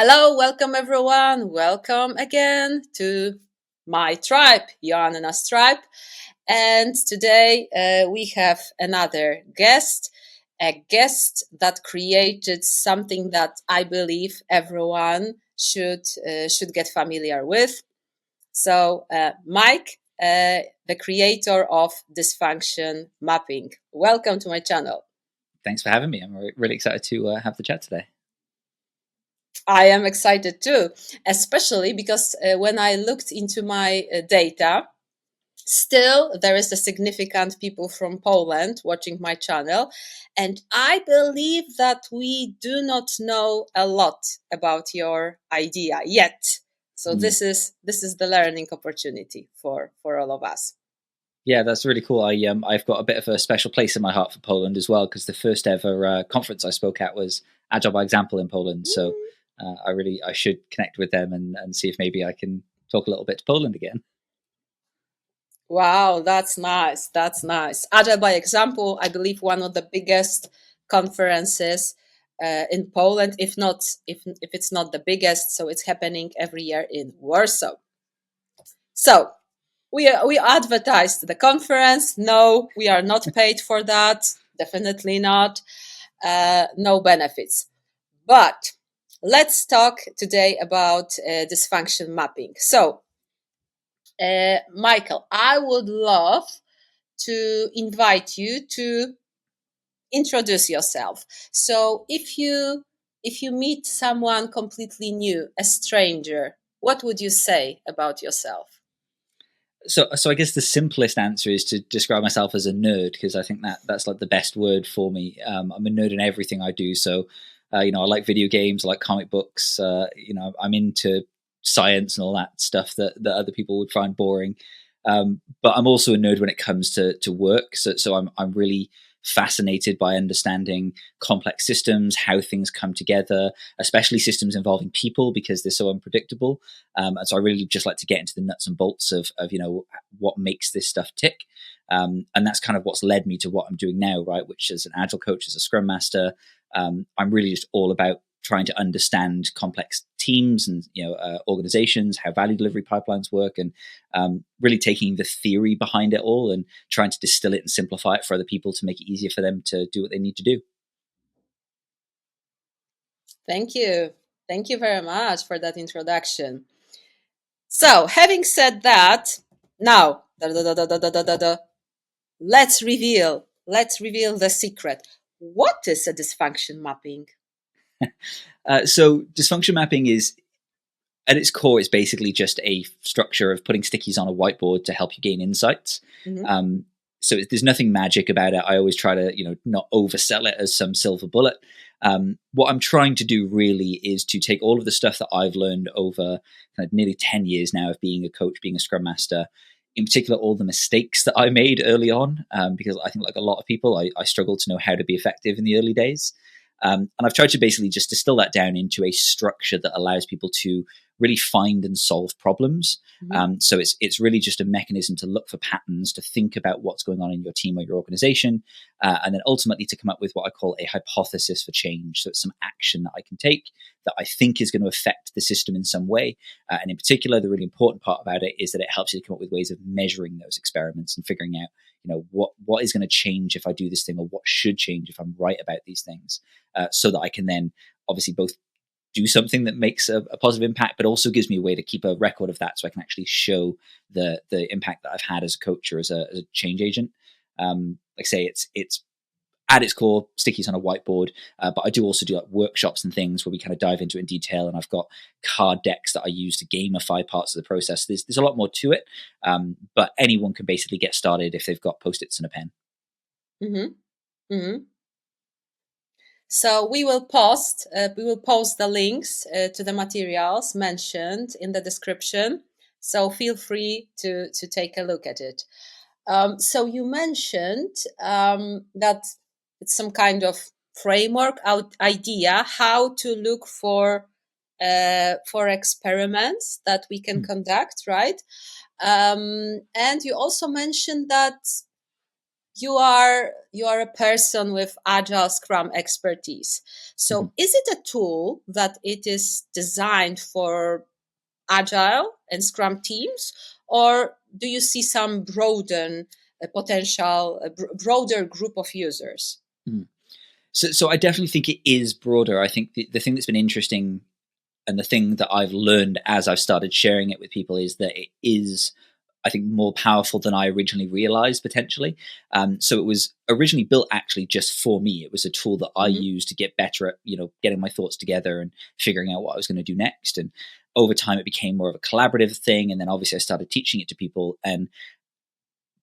Hello, welcome everyone. Welcome again to my tribe, Joanna's tribe. And today we have another guest, a guest that created something that I believe everyone should get familiar with. So, Mike, the creator of Dysfunction Mapping. Welcome to my channel. Thanks for having me. I'm really excited to have the chat today. I am excited too, especially because when I looked into my data, still there is a significant people from Poland watching my channel, and I believe that we do not know a lot about your idea yet. So this is the learning opportunity for all of us. Yeah, that's really cool. I've got a bit of a special place in my heart for Poland as well, because the first ever conference I spoke at was Agile by Example in Poland. So I should connect with them and see if maybe I can talk a little bit to Poland again. Wow, that's nice. That's nice. Agile by Example, I believe one of the biggest conferences in Poland, if it's not the biggest. So it's happening every year in Warsaw. So we advertised the conference. No, we are not paid for that. Definitely not. No benefits. But let's talk today about dysfunction mapping. So, Michael, I would love to invite you to introduce yourself. So, if you meet someone completely new, a stranger, what would you say about yourself? So I guess the simplest answer is to describe myself as a nerd, because I think that's like the best word for me. I'm a nerd in everything I do. So, I like video games, I like comic books. I'm into science and all that stuff that other people would find boring. But I'm also a nerd when it comes to work. So I'm really fascinated by understanding complex systems, how things come together, especially systems involving people, because they're so unpredictable. And so I really just like to get into the nuts and bolts of what makes this stuff tick. And that's kind of what's led me to what I'm doing now, right? Which is an agile coach, as a scrum master. I'm really just all about trying to understand complex teams and organizations, how value delivery pipelines work, and really taking the theory behind it all and trying to distill it and simplify it for other people to make it easier for them to do what they need to do. Thank you. Thank you very much for that introduction. So, having said that, now let's reveal the secret. What is a dysfunction mapping? So dysfunction mapping is, at its core, it's basically just a structure of putting stickies on a whiteboard to help you gain insights. Mm-hmm. So there's nothing magic about it. I always try to, not oversell it as some silver bullet. What I'm trying to do really is to take all of the stuff that I've learned over kind of nearly 10 years now of being a coach, being a scrum master, in particular, all the mistakes that I made early on, because I think, like a lot of people, I struggled to know how to be effective in the early days. And I've tried to basically just distill that down into a structure that allows people to really find and solve problems. Mm-hmm. So it's really just a mechanism to look for patterns, to think about what's going on in your team or your organization, and then ultimately to come up with what I call a hypothesis for change. So it's some action that I can take that I think is going to affect the system in some way. And in particular, the really important part about it is that it helps you to come up with ways of measuring those experiments and figuring out, what is going to change if I do this thing, or what should change if I'm right about these things, so that I can then obviously both do something that makes a positive impact, but also gives me a way to keep a record of that, so I can actually show the impact that I've had as a coach or as a change agent. Like I say, it's at its core stickies on a whiteboard, but I do also do like workshops and things where we kind of dive into it in detail, and I've got card decks that I use to gamify parts of the process. There's a lot more to it, but anyone can basically get started if they've got post-its and a pen. Mm-hmm. Mm-hmm. So we will post the links to the materials mentioned in the description. So feel free to take a look at it. So you mentioned that it's some kind of framework idea how to look for experiments that we can conduct, right? And you also mentioned that you are a person with Agile Scrum expertise. Mhm. So is it a tool that it is designed for Agile and Scrum teams, or do you see some broader group of users? Mm. So I definitely think it is broader. I think the thing that's been interesting and the thing that I've learned as I've started sharing it with people is that it is, I think, more powerful than I originally realized potentially. So it was originally built actually just for me. It was a tool that I Mm-hmm. used to get better at, getting my thoughts together and figuring out what I was going to do next. And over time, it became more of a collaborative thing. And then obviously, I started teaching it to people. And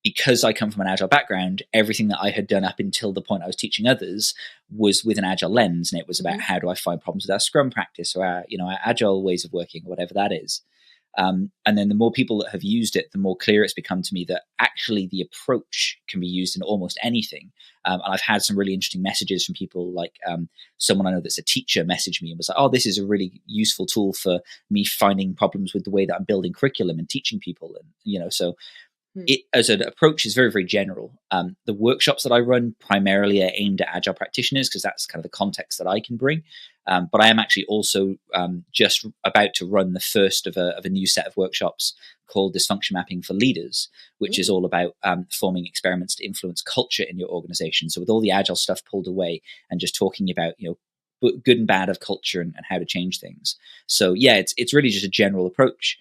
because I come from an agile background, everything that I had done up until the point I was teaching others was with an agile lens, and it was about Mm-hmm. how do I find problems with our Scrum practice or our agile ways of working, or whatever that is. And then the more people that have used it, the more clear it's become to me that actually the approach can be used in almost anything. And I've had some really interesting messages from people, like someone I know that's a teacher messaged me and was like, "Oh, this is a really useful tool for me finding problems with the way that I'm building curriculum and teaching people." And so it as an approach is very, very general. The workshops that I run primarily are aimed at agile practitioners because that's kind of the context that I can bring. But I am actually also just about to run the first of a new set of workshops called Dysfunction Mapping for Leaders, which is all about forming experiments to influence culture in your organization. So with all the agile stuff pulled away and just talking about good and bad of culture and how to change things. So yeah, it's really just a general approach,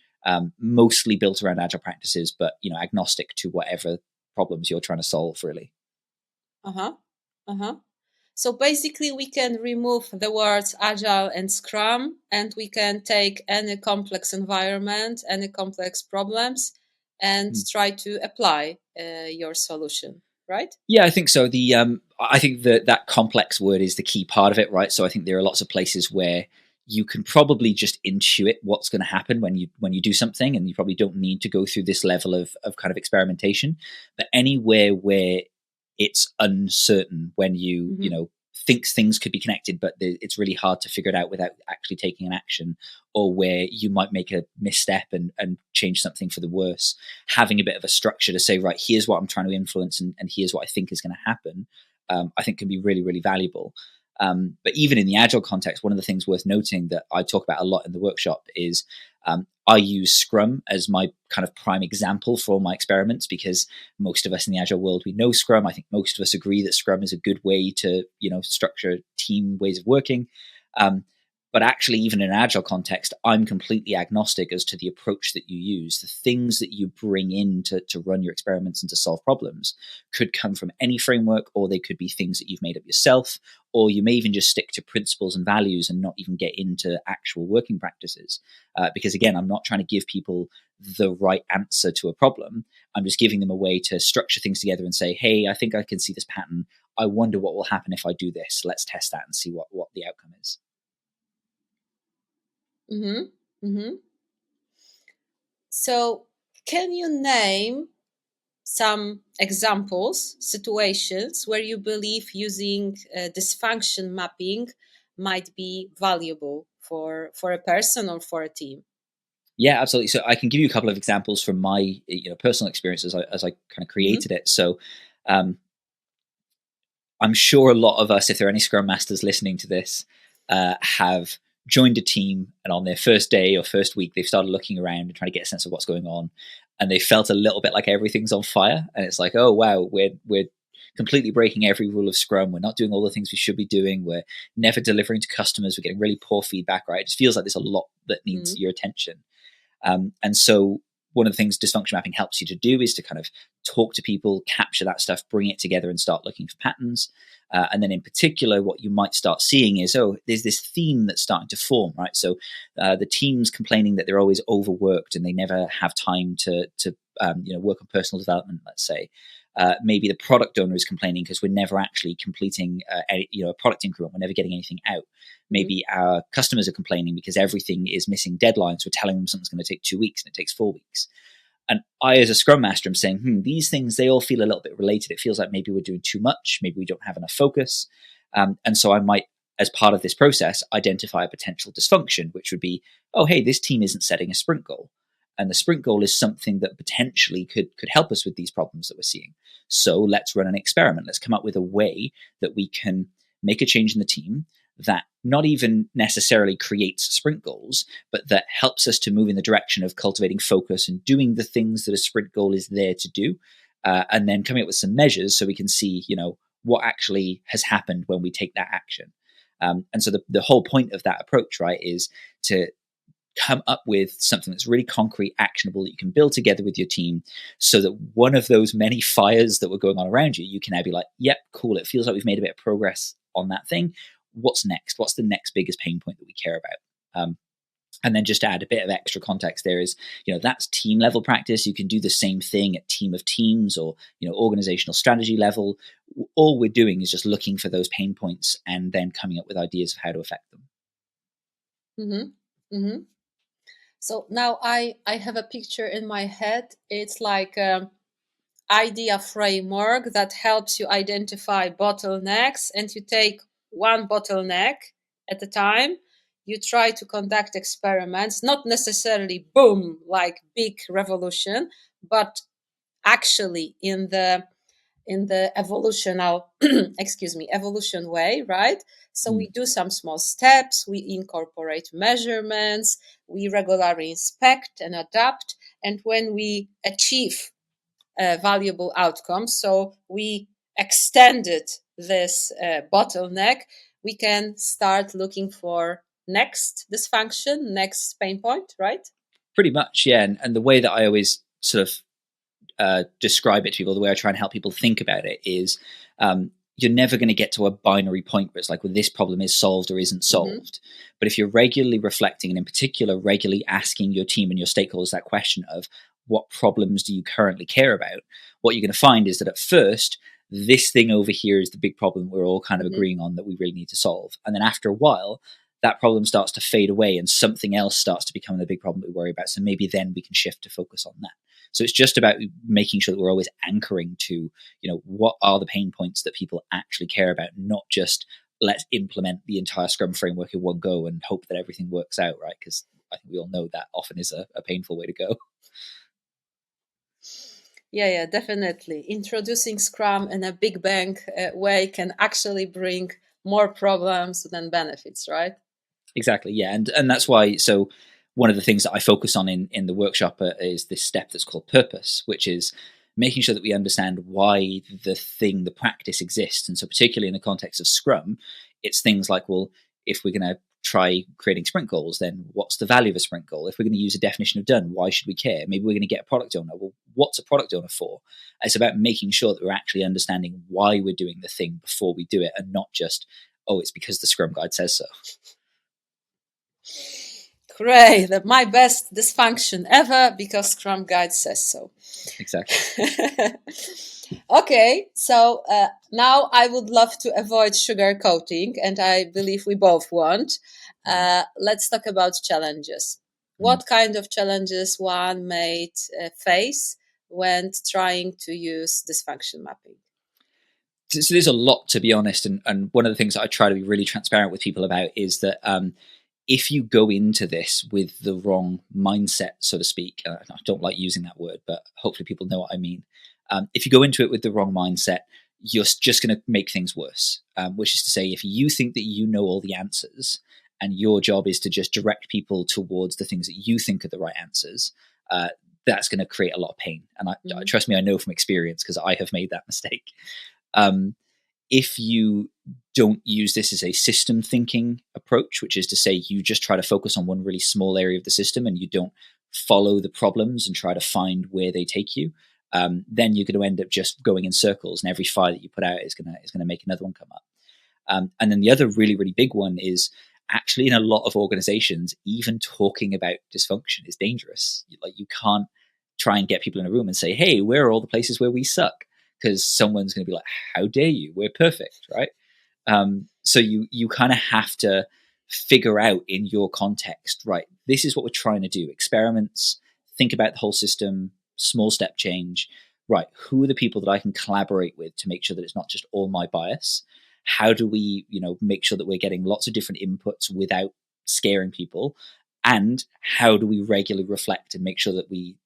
mostly built around agile practices, but agnostic to whatever problems you're trying to solve, really. Uh-huh. Uh-huh. So basically, we can remove the words Agile and Scrum, and we can take any complex environment, any complex problems, and Mm. try to apply your solution, right? Yeah, I think so. I think that complex word is the key part of it, right? So I think there are lots of places where you can probably just intuit what's going to happen when you do something, and you probably don't need to go through this level of kind of experimentation. But anywhere where it's uncertain, when you Mm-hmm. know thinks things could be connected, but it's really hard to figure it out without actually taking an action, or where you might make a misstep and change something for the worse, having a bit of a structure to say, right, here's what I'm trying to influence, and here's what I think is going to happen, I think can be really, really valuable. But even in the agile context, one of the things worth noting that I talk about a lot in the workshop is I use Scrum as my kind of prime example for all my experiments, because most of us in the agile world, we know Scrum. I think most of us agree that Scrum is a good way to structure team ways of working. Um, but actually, even in an agile context, I'm completely agnostic as to the approach that you use. The things that you bring in to run your experiments and to solve problems could come from any framework, or they could be things that you've made up yourself, or you may even just stick to principles and values and not even get into actual working practices. Because again, I'm not trying to give people the right answer to a problem. I'm just giving them a way to structure things together and say, hey, I think I can see this pattern. I wonder what will happen if I do this. Let's test that and see what the outcome is. Mm-hmm. Mm-hmm. So, can you name some examples, situations where you believe using dysfunction mapping might be valuable for a person or for a team? Yeah, absolutely. So I can give you a couple of examples from my personal experience as I kind of Mm-hmm. created it. So um, I'm sure a lot of us, if there are any Scrum Masters listening to this, have joined a team, and on their first day or first week, they've started looking around and trying to get a sense of what's going on, and they felt a little bit like everything's on fire, and it's like, oh wow, we're completely breaking every rule of Scrum. We're not doing all the things we should be doing. We're never delivering to customers. We're getting really poor feedback. Right? It just feels like there's a lot that needs Mm-hmm. your attention. And so one of the things dysfunction mapping helps you to do is to kind of talk to people, capture that stuff, bring it together, and start looking for patterns. And then in particular, what you might start seeing is, oh, there's this theme that's starting to form, right? So the team's complaining that they're always overworked and they never have time to work on personal development, let's say. Maybe the product owner is complaining because we're never actually completing a product increment. We're never getting anything out. Mm-hmm. Maybe our customers are complaining because everything is missing deadlines. We're telling them something's going to take 2 weeks and it takes 4 weeks. And I, as a Scrum Master, am saying, these things, they all feel a little bit related. It feels like maybe we're doing too much. Maybe we don't have enough focus. And so I might, as part of this process, identify a potential dysfunction, which would be, oh, hey, this team isn't setting a sprint goal. And the sprint goal is something that potentially could help us with these problems that we're seeing. So let's run an experiment. Let's come up with a way that we can make a change in the team that not even necessarily creates sprint goals, but that helps us to move in the direction of cultivating focus and doing the things that a sprint goal is there to do. And then coming up with some measures so we can see, what actually has happened when we take that action. And so the whole point of that approach, right, is to come up with something that's really concrete, actionable, that you can build together with your team, so that one of those many fires that were going on around you, you can now be like, yep, cool, it feels like we've made a bit of progress on that thing. What's next? What's the next biggest pain point that we care about? And then just to add a bit of extra context there is, that's team level practice. You can do the same thing at team of teams or, organizational strategy level. All we're doing is just looking for those pain points and then coming up with ideas of how to affect them. Mm-hmm. Mm-hmm. So now I have a picture in my head. It's like an idea framework that helps you identify bottlenecks, and you take one bottleneck at a time. You try to conduct experiments, not necessarily boom, like big revolution, but actually in the evolutional evolution way, right? So we do some small steps, we incorporate measurements, we regularly inspect and adapt, and when we achieve valuable outcomes, so we extended this bottleneck, we can start looking for next dysfunction, next pain point, right? Pretty much, yeah. And the way that I always sort of describe it to people, the way I try and help people think about it is, you're never going to get to a binary point where it's like, well, this problem is solved or isn't solved. But if you're regularly reflecting, and in particular, regularly asking your team and your stakeholders that question of what problems do you currently care about, what you're going to find is that at first, this thing over here is the big problem we're all kind of agreeing on that we really need to solve. And then after a while, that problem starts to fade away and something else starts to become the big problem that we worry about. So maybe then we can shift to focus on that. So it's just about making sure that we're always anchoring to, what are the pain points that people actually care about, not just let's implement the entire Scrum framework in one go and hope that everything works out, right? Because I think we all know that often is a painful way to go. Yeah, definitely. Introducing Scrum in a big bang way can actually bring more problems than benefits, right? Exactly, yeah. And that's why, so one of the things that I focus on in the workshop is this step that's called purpose, which is making sure that we understand why the practice exists. And so particularly in the context of Scrum, it's things like, well, if we're going to try creating sprint goals, then what's the value of a sprint goal? If we're going to use a definition of done, why should we care? Maybe we're going to get a product owner. Well, what's a product owner for? It's about making sure that we're actually understanding why we're doing the thing before we do it, and not just, oh, it's because the Scrum guide says so. Great. My best dysfunction ever because Scrum Guide says so. Exactly. Okay, so now I would love to avoid sugarcoating, and I believe we both want. Let's talk about challenges. What kind of challenges one may face when trying to use dysfunction mapping? So there's a lot, to be honest, and one of the things that I try to be really transparent with people about is that if you go into this with the wrong mindset, so to speak, I don't like using that word, but hopefully people know what I mean. If you go into it with the wrong mindset, you're just going to make things worse, which is to say, if you think that you know all the answers and your job is to just direct people towards the things that you think are the right answers, that's going to create a lot of pain. And trust me, I know from experience because I have made that mistake. If you don't use this as a system thinking approach, which is to say you just try to focus on one really small area of the system and you don't follow the problems and try to find where they take you, then you're going to end up just going in circles, and every fire that you put out is going to make another one come up. And then the other really, really big one is actually in a lot of organizations, even talking about dysfunction is dangerous. Like, you can't try and get people in a room and say, hey, where are all the places where we suck? Because someone's going to be like, how dare you? We're perfect, right? So you kind of have to figure out in your context, right, this is what we're trying to do. Experiments, think about the whole system, small step change, right? Who are the people that I can collaborate with to make sure that it's not just all my bias? How do we, make sure that we're getting lots of different inputs without scaring people? And how do we regularly reflect and make sure that we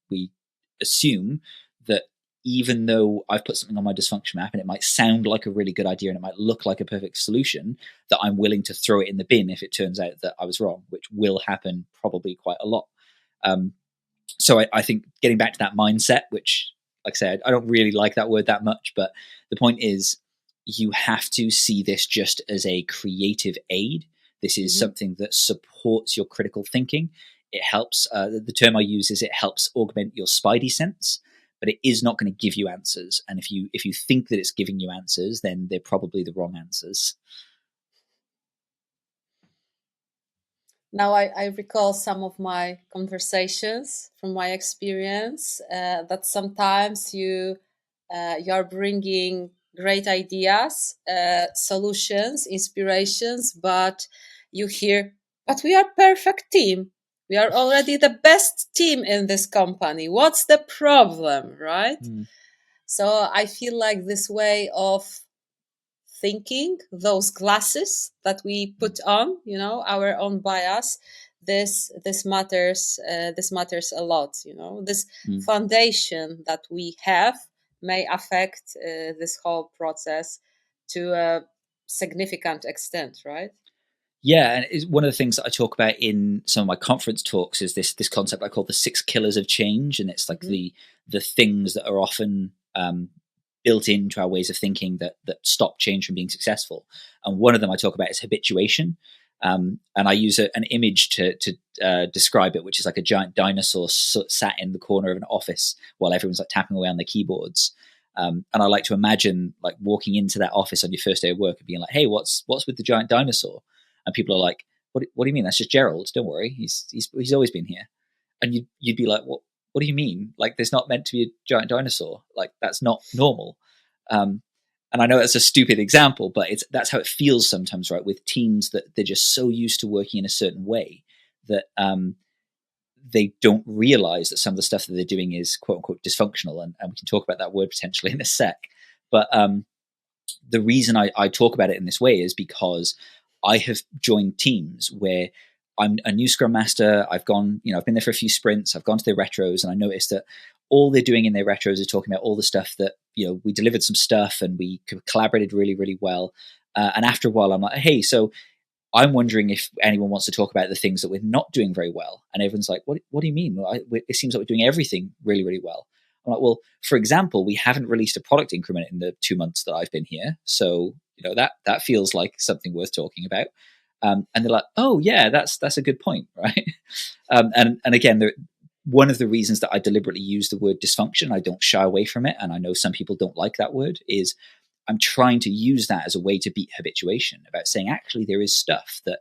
assume that even though I've put something on my dysfunction map and it might sound like a really good idea and it might look like a perfect solution, that I'm willing to throw it in the bin if it turns out that I was wrong, which will happen probably quite a lot. So I think getting back to that mindset, which, like I said, I don't really like that word that much, but the point is you have to see this just as a creative aid. This is something that supports your critical thinking. It helps, the term I use is it helps augment your spidey sense, but it is not going to give you answers. And if you think that it's giving you answers, then they're probably the wrong answers. Now I recall some of my conversations from my experience, that sometimes you're bringing great ideas, solutions, inspirations, but you hear, but we are perfect team. We are already the best team in this company. What's the problem, right? So I feel like this way of thinking, those glasses that we put on, our own bias, this matters. This matters a lot. This foundation that we have may affect this whole process to a significant extent, right? Yeah, and it's one of the things that I talk about in some of my conference talks is this concept I call the 6 killers of change, and it's like the things that are often built into our ways of thinking that stop change from being successful. And one of them I talk about is habituation, and I use an image to describe it, which is like a giant dinosaur sat in the corner of an office while everyone's like tapping away on their keyboards. And I like to imagine like walking into that office on your first day of work and being like, "Hey, what's with the giant dinosaur?" And people are like, what do you mean? That's just Gerald. Don't worry. He's always been here. And you'd be like, what do you mean? Like, there's not meant to be a giant dinosaur. Like, that's not normal. And I know that's a stupid example, but that's how it feels sometimes, right? With teams that they're just so used to working in a certain way that they don't realize that some of the stuff that they're doing is quote unquote dysfunctional. And we can talk about that word potentially in a sec. But the reason I talk about it in this way is because I have joined teams where I'm a new Scrum Master. I've been there for a few sprints. I've gone to their retros, and I noticed that all they're doing in their retros is talking about all the stuff that, we delivered some stuff and we collaborated really, really well. And after a while, I'm like, hey, so I'm wondering if anyone wants to talk about the things that we're not doing very well. And everyone's like, what do you mean? It seems like we're doing everything really, really well. I'm like, well, for example, we haven't released a product increment in the 2 months that I've been here. So, that feels like something worth talking about. And they're like, oh yeah, that's a good point, right? And again, one of the reasons that I deliberately use the word dysfunction, I don't shy away from it, and I know some people don't like that word, is I'm trying to use that as a way to beat habituation, about saying actually there is stuff that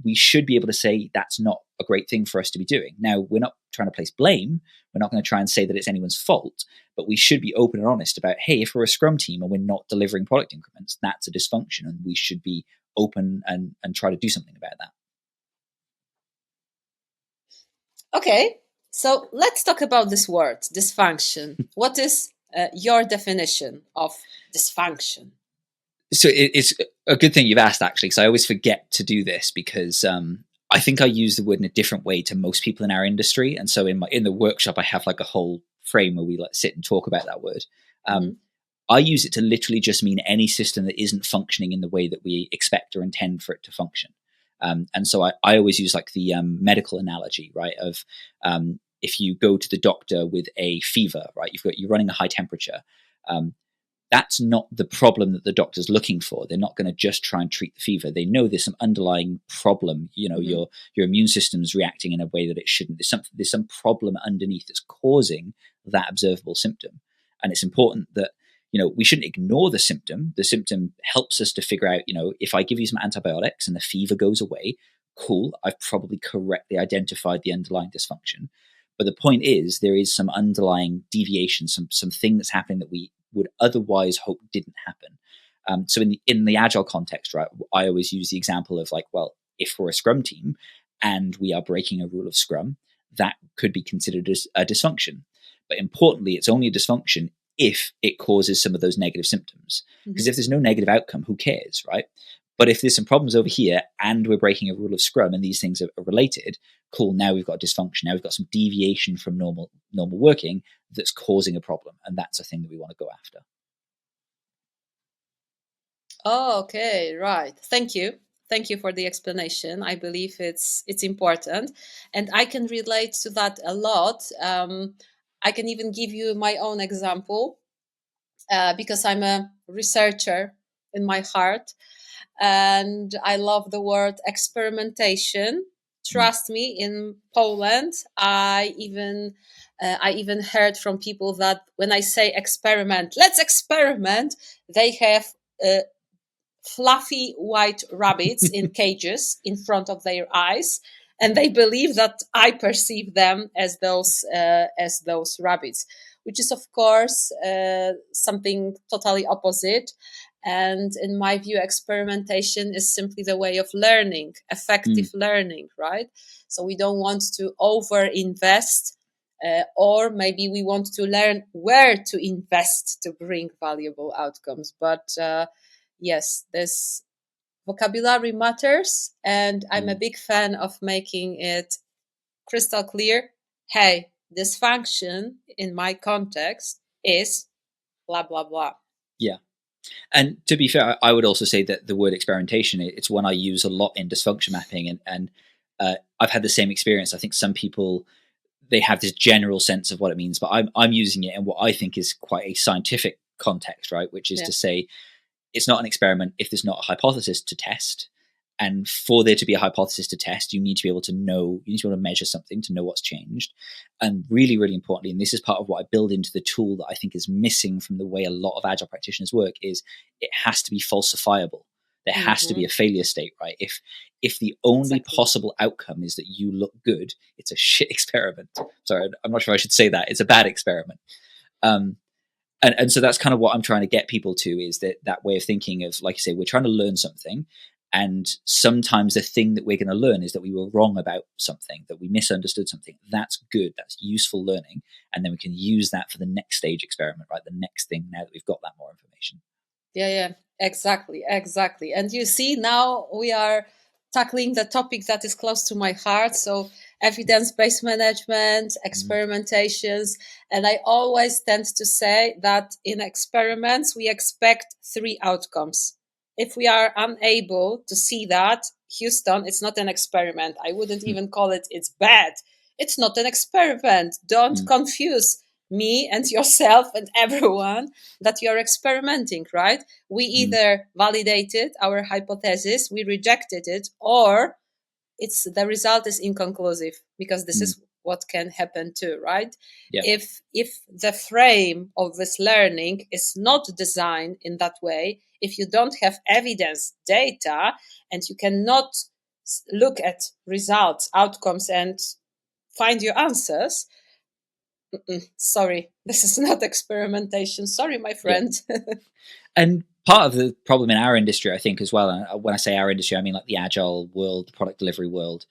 we should be able to say that's not a great thing for us to be doing. Now, we're not trying to place blame. We're not going to try and say that it's anyone's fault, but we should be open and honest about, hey, if we're a Scrum team and we're not delivering product increments, that's a dysfunction, and we should be open and try to do something about that. Okay, so let's talk about this word, dysfunction. What is your definition of dysfunction? So it's a good thing you've asked, actually, because I always forget to do this because I think I use the word in a different way to most people in our industry. And so in the workshop, I have like a whole frame where we like sit and talk about that word. I use it to literally just mean any system that isn't functioning in the way that we expect or intend for it to function. And so I always use like the medical analogy, right? Of if you go to the doctor with a fever, right? You're running a high temperature. That's not the problem that the doctor's looking for. They're not going to just try and treat the fever. They know there's some underlying problem. Your immune system's reacting in a way that it shouldn't. There's some problem underneath that's causing that observable symptom. And it's important that, we shouldn't ignore the symptom. The symptom helps us to figure out, if I give you some antibiotics and the fever goes away, cool, I've probably correctly identified the underlying dysfunction. But the point is, there is some underlying deviation, some thing that's happening that we would otherwise hope didn't happen. So in the Agile context, right, I always use the example of like, well, if we're a Scrum team and we are breaking a rule of Scrum, that could be considered as a dysfunction. But importantly, it's only a dysfunction if it causes some of those negative symptoms. Because if there's no negative outcome, who cares, right? But if there's some problems over here and we're breaking a rule of Scrum and these things are related, cool, now we've got a dysfunction. Now we've got some deviation from normal working that's causing a problem. And that's a thing that we want to go after. Oh, okay, right. Thank you. Thank you for the explanation. I believe it's important, and I can relate to that a lot. I can even give you my own example because I'm a researcher in my heart, and I love the word experimentation. Trust me, in Poland, I even heard from people that when I say experiment, let's experiment, they have uh, fluffy white rabbits in cages in front of their eyes, and they believe that I perceive them as those rabbits, which is of course something totally opposite. And in my view, experimentation is simply the way of learning, effective learning, right? So we don't want to over invest, or maybe we want to learn where to invest to bring valuable outcomes. But yes, this vocabulary matters, and I'm a big fan of making it crystal clear. Hey, this function in my context is blah blah blah. Yeah. And to be fair, I would also say that the word experimentation, it's one I use a lot in dysfunction mapping. And I've had the same experience. I think some people, they have this general sense of what it means, but I'm using it in what I think is quite a scientific context, right? Which is to say, it's not an experiment if there's not a hypothesis to test. And for there to be a hypothesis to test, you need to be able to know, you need to be able to measure something to know what's changed. And really, really importantly, and this is part of what I build into the tool that I think is missing from the way a lot of Agile practitioners work, is it has to be falsifiable. There has to be a failure state, right? If the only possible outcome is that you look good, it's a shit experiment. Sorry, I'm not sure I should say that. It's a bad experiment. And so that's kind of what I'm trying to get people to, is that way of thinking of, like you say, we're trying to learn something. And sometimes the thing that we're going to learn is that we were wrong about something, that we misunderstood something. That's good. That's useful learning. And then we can use that for the next stage experiment, right? The next thing, now that we've got that more information. Yeah, exactly. And you see, now we are tackling the topic that is close to my heart. So evidence-based management, experimentations. And I always tend to say that in experiments, we expect 3 outcomes. If we are unable to see that, Houston, it's not an experiment. I wouldn't even call it, it's bad. It's not an experiment. Don't confuse me and yourself and everyone that you're experimenting, right? We either validated our hypothesis, we rejected it, or it's the result is inconclusive, because this is what can happen too, right? Yeah. If the frame of this learning is not designed in that way, if you don't have evidence, data, and you cannot look at results, outcomes, and find your answers, sorry, this is not experimentation. Sorry, my friend. Yeah. And part of the problem in our industry, I think, as well, and when I say our industry, I mean like the Agile world, the product delivery world,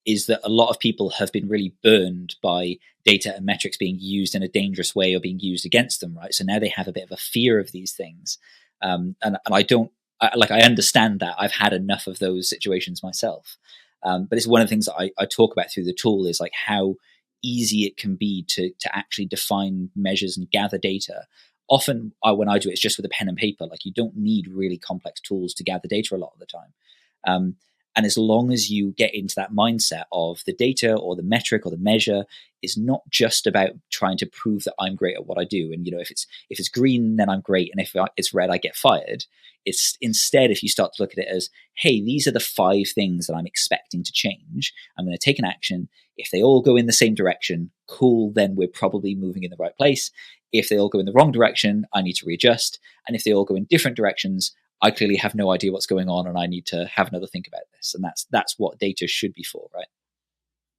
is that a lot of people have been really burned by data and metrics being used in a dangerous way or being used against them, right? So now they have a bit of a fear of these things. And I don't, I understand that. I've had enough of those situations myself. But it's one of the things that I talk about through the tool, is like how easy it can be to actually define measures and gather data. Often when I do it, it's just with a pen and paper. Like, you don't need really complex tools to gather data a lot of the time. And as long as you get into that mindset of the data or the metric or the measure is not just about trying to prove that I'm great at what I do. And, if it's green, then I'm great. And if it's red, I get fired. It's instead, if you start to look at it as, hey, these are the 5 things that I'm expecting to change. I'm going to take an action. If they all go in the same direction, cool, then we're probably moving in the right place. If they all go in the wrong direction, I need to readjust. And if they all go in different directions, I clearly have no idea what's going on, and I need to have another think about this. And that's what data should be for, right?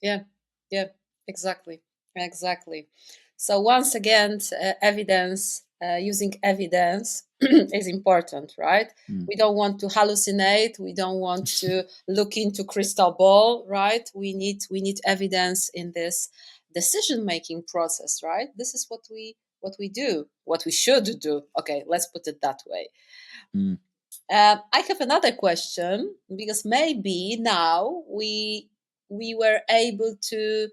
Yeah, exactly. So once again, using evidence is important, right? We don't want to hallucinate. We don't want to look into crystal ball, right? We need evidence in this decision-making process, right? This is what we do, what we should do. Okay, let's put it that way. I have another question, because maybe now we were able to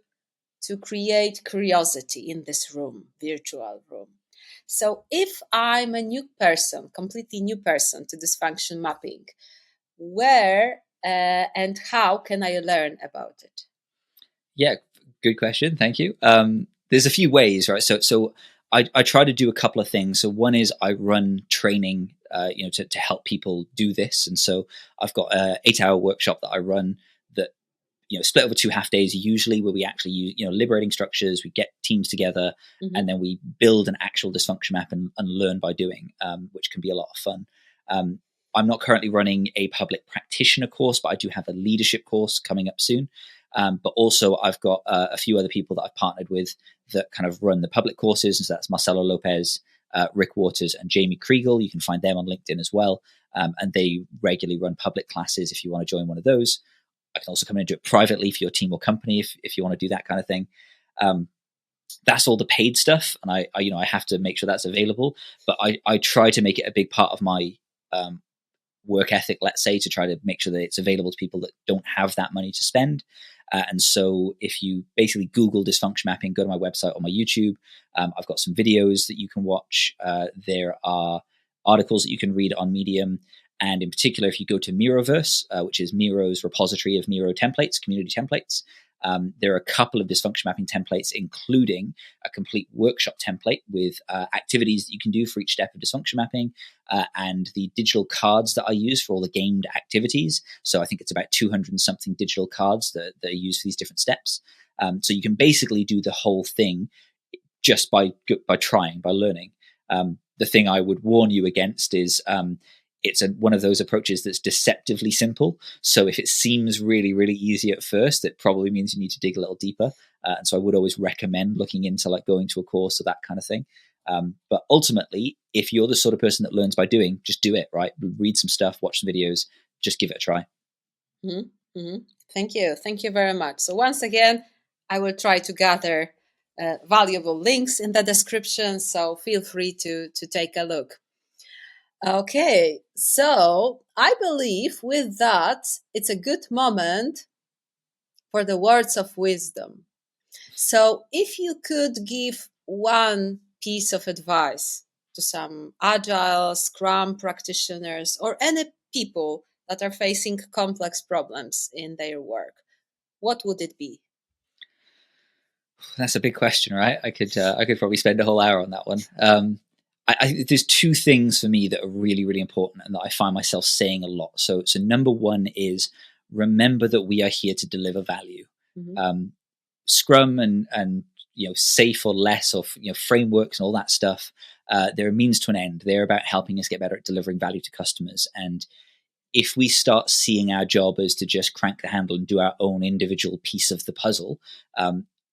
create curiosity in this room, virtual room. So if I'm a new person, completely new person to dysfunction mapping, where and how can I learn about it? Yeah, good question. Thank you. There's a few ways, right? So I try to do a couple of things. So one is I run training, to help people do this. And so I've got a 8-hour workshop that I run that, split over 2 half days usually, where we actually use, liberating structures. We get teams together, and then we build an actual dysfunction map and learn by doing, which can be a lot of fun. I'm not currently running a public practitioner course, but I do have a leadership course coming up soon. But also I've got a few other people that I've partnered with that kind of run the public courses. And so that's Marcelo Lopez, Rick Waters, and Jamie Kriegel. You can find them on LinkedIn as well. And they regularly run public classes if you want to join one of those. I can also come in and do it privately for your team or company if you want to do that kind of thing. That's all the paid stuff, and I have to make sure that's available. But I try to make it a big part of my work ethic, let's say, to try to make sure that it's available to people that don't have that money to spend. And so if you basically Google dysfunction mapping, go to my website or my YouTube, I've got some videos that you can watch. There are articles that you can read on Medium. And in particular, if you go to Miroverse, which is Miro's repository of Miro templates, community templates, there are a couple of dysfunction mapping templates, including a complete workshop template with activities that you can do for each step of dysfunction mapping, and the digital cards that I use for all the gamed activities. So I think it's about 200 and something digital cards that are used for these different steps. So you can basically do the whole thing just by trying, by learning. The thing I would warn you against is it's one of those approaches that's deceptively simple. So if it seems really, really easy at first, it probably means you need to dig a little deeper. And so I would always recommend looking into like going to a course or that kind of thing. But ultimately, if you're the sort of person that learns by doing, just do it, right? Read some stuff, watch some videos, just give it a try. Mm-hmm. Mm-hmm. Thank you. Thank you very much. So once again, I will try to gather valuable links in the description. So feel free to take a look. Okay, so I believe with that, it's a good moment for the words of wisdom. So if you could give one piece of advice to some Agile, Scrum practitioners, or any people that are facing complex problems in their work, what would it be? That's a big question, right? I could probably spend a whole hour on that one. There's two things for me that are really, really important and that I find myself saying a lot. So number one is remember that we are here to deliver value. Scrum and safe or less, or frameworks and all that stuff, they're a means to an end. They're about helping us get better at delivering value to customers. And if we start seeing our job as to just crank the handle and do our own individual piece of the puzzle,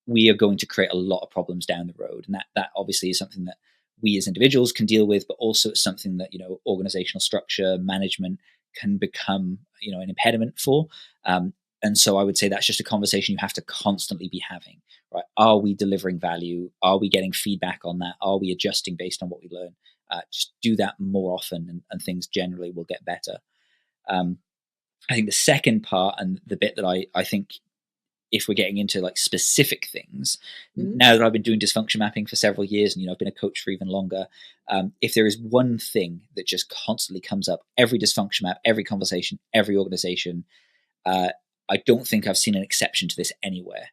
we are going to create a lot of problems down the road. And that obviously is something that we as individuals can deal with, but also it's something that organizational structure, management can become an impediment for. And so I would say that's just a conversation you have to constantly be having, right? Are we delivering value? Are we getting feedback on that? Are we adjusting based on what we learn? Just do that more often, and things generally will get better. I think the second part, and the bit that I think, if we're getting into like specific things, now that I've been doing dysfunction mapping for several years, and I've been a coach for even longer, if there is one thing that just constantly comes up, every dysfunction map, every conversation, every organization, I don't think I've seen an exception to this anywhere.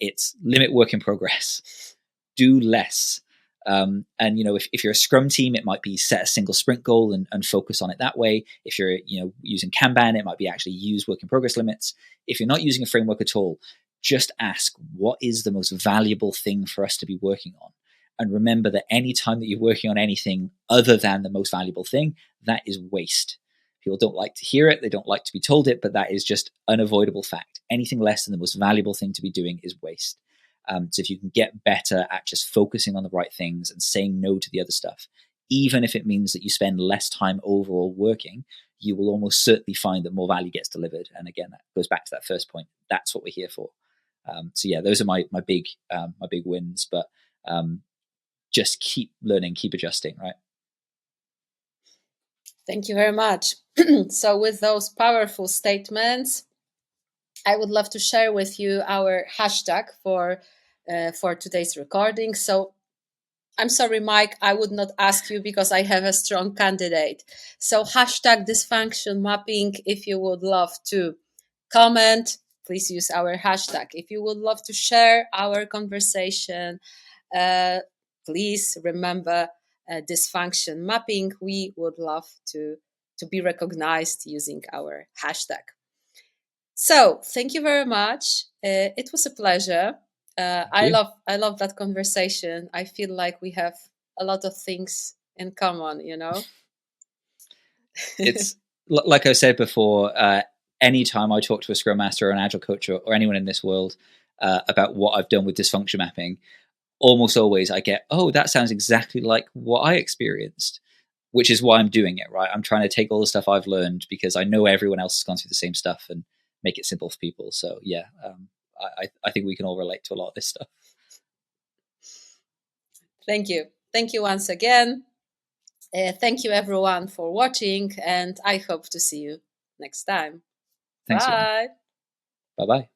It's limit work in progress, do less. And if you're a Scrum team, it might be set a single sprint goal and focus on it that way. If you're using Kanban, it might be actually use work in progress limits. If you're not using a framework at all, just ask, what is the most valuable thing for us to be working on? And remember that any time that you're working on anything other than the most valuable thing, that is waste. People don't like to hear it, they don't like to be told it, but that is just unavoidable fact. Anything less than the most valuable thing to be doing is waste. So if you can get better at just focusing on the right things and saying no to the other stuff, even if it means that you spend less time overall working, you will almost certainly find that more value gets delivered. And again, that goes back to that first point. That's what we're here for. So yeah, those are my big wins. But just keep learning, keep adjusting, right? Thank you very much. So, with those powerful statements, I would love to share with you our hashtag for today's recording. So, I'm sorry, Mike, I would not ask you because I have a strong candidate. So, hashtag dysfunction mapping. If you would love to comment, please use our hashtag. If you would love to share our conversation, uh, please remember dysfunction mapping. We would love to be recognized using our hashtag. So thank you very much. It was a pleasure. Thank you. I love that conversation. I feel like we have a lot of things in common. You know. It's like I said before. Anytime I talk to a Scrum Master or an Agile coach or anyone in this world about what I've done with dysfunction mapping, almost always I get, oh, that sounds exactly like what I experienced, which is why I'm doing it, right? I'm trying to take all the stuff I've learned because I know everyone else has gone through the same stuff and make it simple for people. So yeah, I think we can all relate to a lot of this stuff. Thank you. Thank you once again. Thank you everyone for watching, and I hope to see you next time. Thanks, Bye. Bye bye.